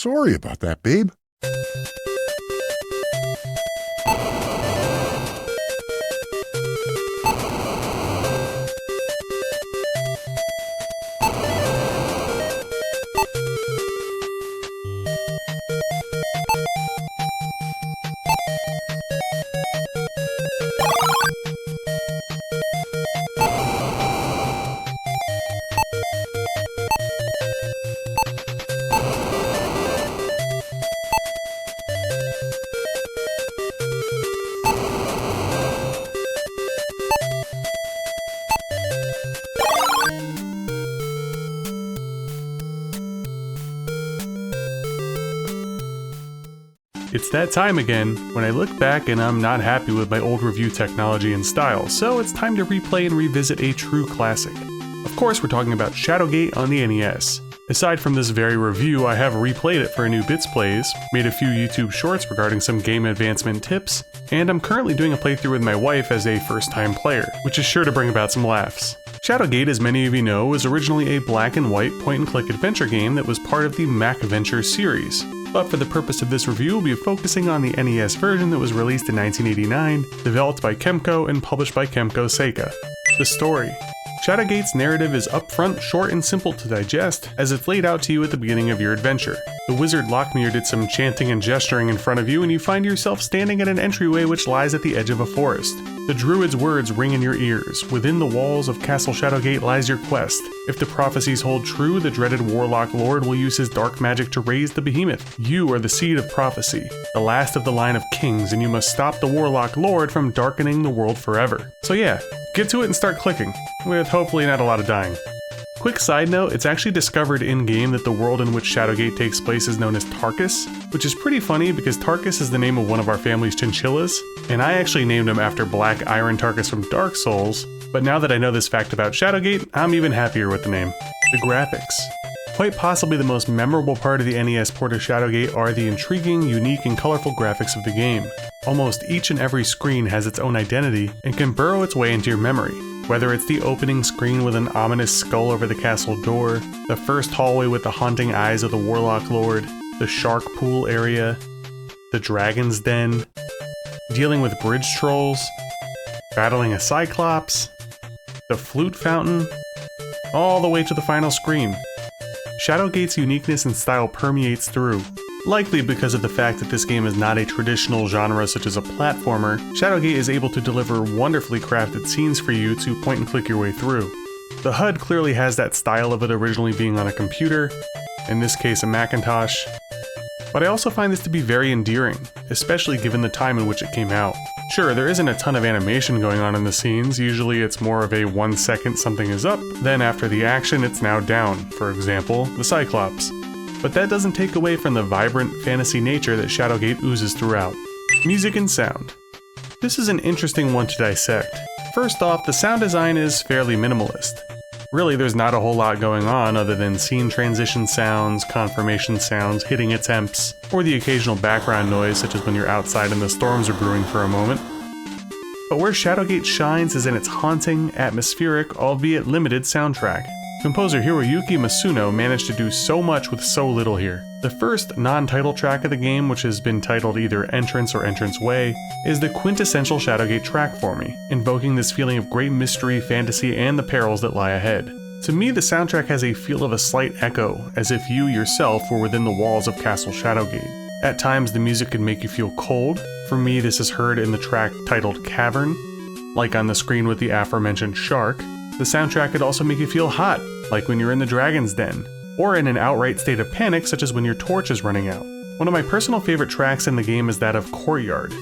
Sorry about that, babe. It's that time again, when I look back and I'm not happy with my old review technology and style, so it's time to replay and revisit a true classic. Of course, we're talking about Shadowgate on the NES. Aside from this very review, I have replayed it for a new Bits Plays, made a few YouTube shorts regarding some game advancement tips, and I'm currently doing a playthrough with my wife as a first-time player, which is sure to bring about some laughs. Shadowgate, as many of you know, was originally a black and white point-and-click adventure game that was part of the MacVenture series. But for the purpose of this review, we'll be focusing on the NES version that was released in 1989, developed by Kemco and published by Kemco Seika. The story. Shadowgate's narrative is upfront, short, and simple to digest, as it's laid out to you at the beginning of your adventure. The wizard Lockmere did some chanting and gesturing in front of you, and you find yourself standing at an entryway which lies at the edge of a forest. The druid's words ring in your ears. Within the walls of Castle Shadowgate lies your quest. If the prophecies hold true, the dreaded Warlock Lord will use his dark magic to raise the Behemoth. You are the seed of prophecy, the last of the line of kings, and you must stop the Warlock Lord from darkening the world forever. So yeah, get to it and start clicking, with hopefully not a lot of dying. Quick side note, it's actually discovered in-game that the world in which Shadowgate takes place is known as Tarkus, which is pretty funny because Tarkus is the name of one of our family's chinchillas, and I actually named him after Black Iron Tarkus from Dark Souls, but now that I know this fact about Shadowgate, I'm even happier with the name. The graphics. Quite possibly the most memorable part of the NES port of Shadowgate are the intriguing, unique, and colorful graphics of the game. Almost each and every screen has its own identity and can burrow its way into your memory. Whether it's the opening screen with an ominous skull over the castle door, the first hallway with the haunting eyes of the Warlock Lord, the shark pool area, the dragon's den, dealing with bridge trolls, battling a cyclops, the flute fountain, all the way to the final screen. Shadowgate's uniqueness and style permeates through. Likely because of the fact that this game is not a traditional genre such as a platformer, Shadowgate is able to deliver wonderfully crafted scenes for you to point and click your way through. The HUD clearly has that style of it originally being on a computer, in this case a Macintosh, but I also find this to be very endearing, especially given the time in which it came out. Sure, there isn't a ton of animation going on in the scenes, usually it's more of a 1 second something is up, then after the action it's now down, for example, the Cyclops. But that doesn't take away from the vibrant fantasy nature that Shadowgate oozes throughout. Music and sound. This is an interesting one to dissect. First off, the sound design is fairly minimalist. Really, there's not a whole lot going on other than scene transition sounds, confirmation sounds, hitting attempts, or the occasional background noise such as when you're outside and the storms are brewing for a moment. But where Shadowgate shines is in its haunting, atmospheric, albeit limited soundtrack. Composer Hiroyuki Masuno managed to do so much with so little here. The first non-title track of the game, which has been titled either Entrance or Entrance Way, is the quintessential Shadowgate track for me, invoking this feeling of great mystery, fantasy, and the perils that lie ahead. To me, the soundtrack has a feel of a slight echo, as if you yourself were within the walls of Castle Shadowgate. At times, the music can make you feel cold. For me, this is heard in the track titled Cavern, like on the screen with the aforementioned shark. The soundtrack could also make you feel hot, like when you're in the dragon's den, or in an outright state of panic such as when your torch is running out. One of my personal favorite tracks in the game is that of Courtyard,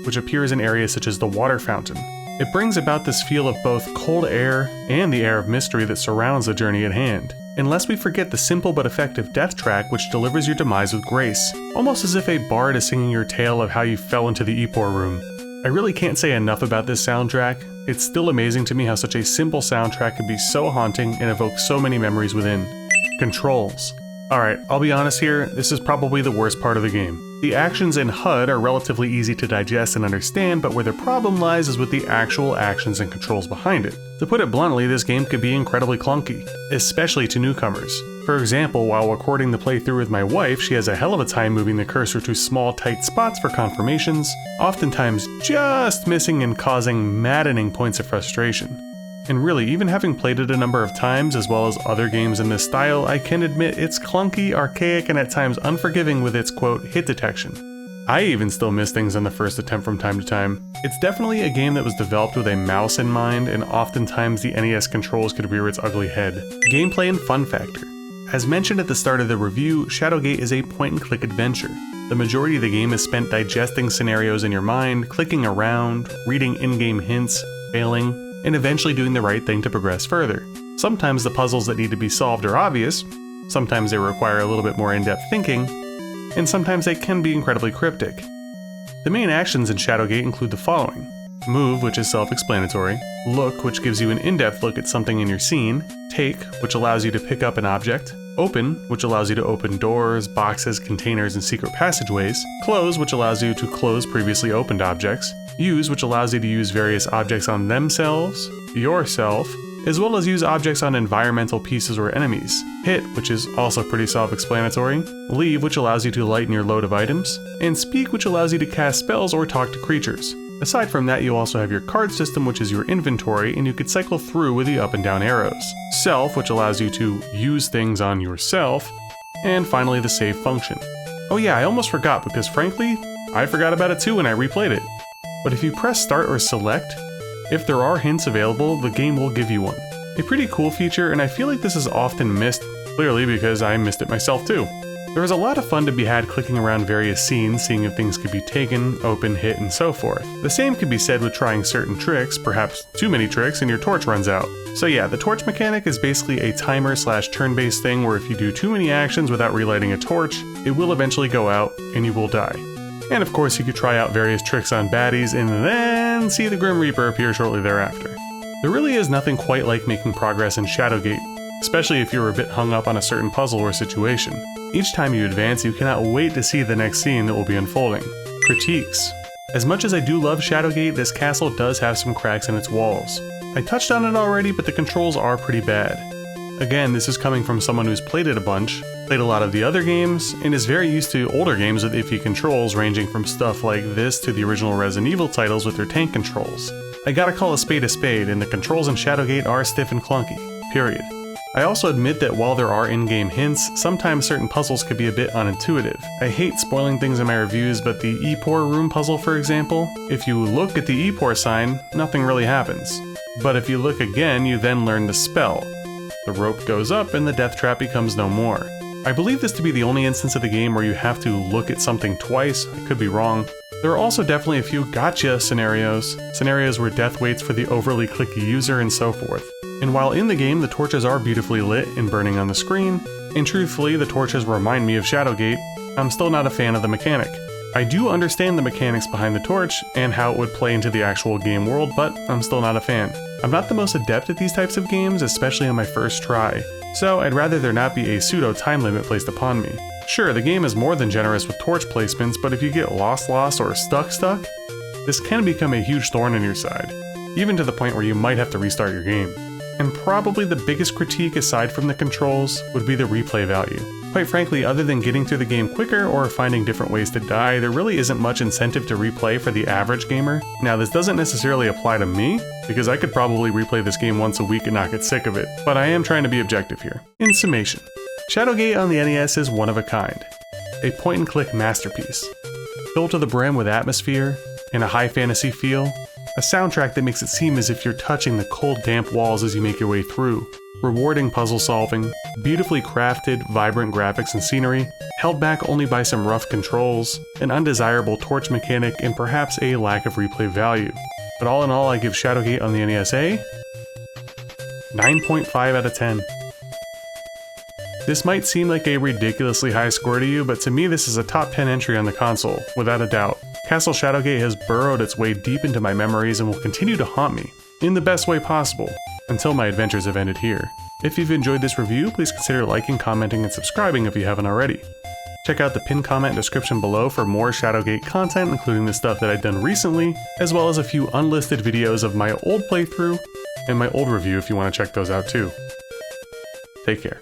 which appears in areas such as the water fountain. It brings about this feel of both cold air and the air of mystery that surrounds the journey at hand. And lest we forget the simple but effective death track which delivers your demise with grace, almost as if a bard is singing your tale of how you fell into the Epor room. I really can't say enough about this soundtrack. It's still amazing to me how such a simple soundtrack can be so haunting and evoke so many memories within. Controls. Alright, I'll be honest here, this is probably the worst part of the game. The actions in HUD are relatively easy to digest and understand, but where the problem lies is with the actual actions and controls behind it. To put it bluntly, this game could be incredibly clunky, especially to newcomers. For example, while recording the playthrough with my wife, she has a hell of a time moving the cursor to small, tight spots for confirmations, oftentimes just missing and causing maddening points of frustration. And really, even having played it a number of times, as well as other games in this style, I can admit it's clunky, archaic, and at times unforgiving with its, quote, hit detection. I even still miss things on the first attempt from time to time. It's definitely a game that was developed with a mouse in mind, and oftentimes the NES controls could rear its ugly head. Gameplay and fun factor. As mentioned at the start of the review, Shadowgate is a point-and-click adventure. The majority of the game is spent digesting scenarios in your mind, clicking around, reading in-game hints, failing, and eventually doing the right thing to progress further. Sometimes the puzzles that need to be solved are obvious, sometimes they require a little bit more in-depth thinking, and sometimes they can be incredibly cryptic. The main actions in Shadowgate include the following: move, which is self-explanatory; look, which gives you an in-depth look at something in your scene; take, which allows you to pick up an object; open, which allows you to open doors, boxes, containers, and secret passageways; close, which allows you to close previously opened objects; use, which allows you to use various objects on themselves, yourself, as well as use objects on environmental pieces or enemies; hit, which is also pretty self-explanatory; leave, which allows you to lighten your load of items; and speak, which allows you to cast spells or talk to creatures. Aside from that, you also have your card system, which is your inventory, and you could cycle through with the up and down arrows; self, which allows you to use things on yourself; and finally the save function. Oh yeah, I almost forgot, because frankly, I forgot about it too when I replayed it. But if you press start or select, if there are hints available, the game will give you one. A pretty cool feature, and I feel like this is often missed, clearly because I missed it myself too. There is a lot of fun to be had clicking around various scenes, seeing if things could be taken, open, hit, and so forth. The same can be said with trying certain tricks, perhaps too many tricks, and your torch runs out. So yeah, the torch mechanic is basically a timer/turn-based thing where if you do too many actions without relighting a torch, it will eventually go out, and you will die. And of course, you could try out various tricks on baddies and then see the Grim Reaper appear shortly thereafter. There really is nothing quite like making progress in Shadowgate, especially if you're a bit hung up on a certain puzzle or situation. Each time you advance, you cannot wait to see the next scene that will be unfolding. Critiques. As much as I do love Shadowgate, this castle does have some cracks in its walls. I touched on it already, but the controls are pretty bad. Again, this is coming from someone who's played it a bunch, played a lot of the other games, and is very used to older games with iffy controls ranging from stuff like this to the original Resident Evil titles with their tank controls. I gotta call a spade, and the controls in Shadowgate are stiff and clunky, period. I also admit that while there are in-game hints, sometimes certain puzzles could be a bit unintuitive. I hate spoiling things in my reviews, but the Epor room puzzle, for example, if you look at the Epor sign, nothing really happens. But if you look again, you then learn the spell. The rope goes up and the death trap becomes no more. I believe this to be the only instance of the game where you have to look at something twice. I could be wrong. There are also definitely a few gotcha scenarios where death waits for the overly clicky user and so forth. And while in the game the torches are beautifully lit and burning on the screen, and truthfully the torches remind me of Shadowgate, I'm still not a fan of the mechanic. I do understand the mechanics behind the torch and how it would play into the actual game world, but I'm still not a fan. I'm not the most adept at these types of games, especially on my first try, so I'd rather there not be a pseudo time limit placed upon me. Sure, the game is more than generous with torch placements, but if you get lost or stuck, this can become a huge thorn in your side, even to the point where you might have to restart your game. And probably the biggest critique aside from the controls would be the replay value. Quite frankly, other than getting through the game quicker or finding different ways to die, there really isn't much incentive to replay for the average gamer. Now, this doesn't necessarily apply to me, because I could probably replay this game once a week and not get sick of it, but I am trying to be objective here. In summation, Shadowgate on the NES is one of a kind. A point-and-click masterpiece. Filled to the brim with atmosphere and a high fantasy feel, a soundtrack that makes it seem as if you're touching the cold, damp walls as you make your way through. Rewarding puzzle solving, beautifully crafted, vibrant graphics and scenery, held back only by some rough controls, an undesirable torch mechanic, and perhaps a lack of replay value. But all in all, I give Shadowgate on the NES a 9.5 out of 10. This might seem like a ridiculously high score to you, but to me this is a top 10 entry on the console, without a doubt. Castle Shadowgate has burrowed its way deep into my memories and will continue to haunt me, in the best way possible, until my adventures have ended here. If you've enjoyed this review, please consider liking, commenting, and subscribing if you haven't already. Check out the pinned comment description below for more Shadowgate content, including the stuff that I've done recently, as well as a few unlisted videos of my old playthrough and my old review if you want to check those out too. Take care.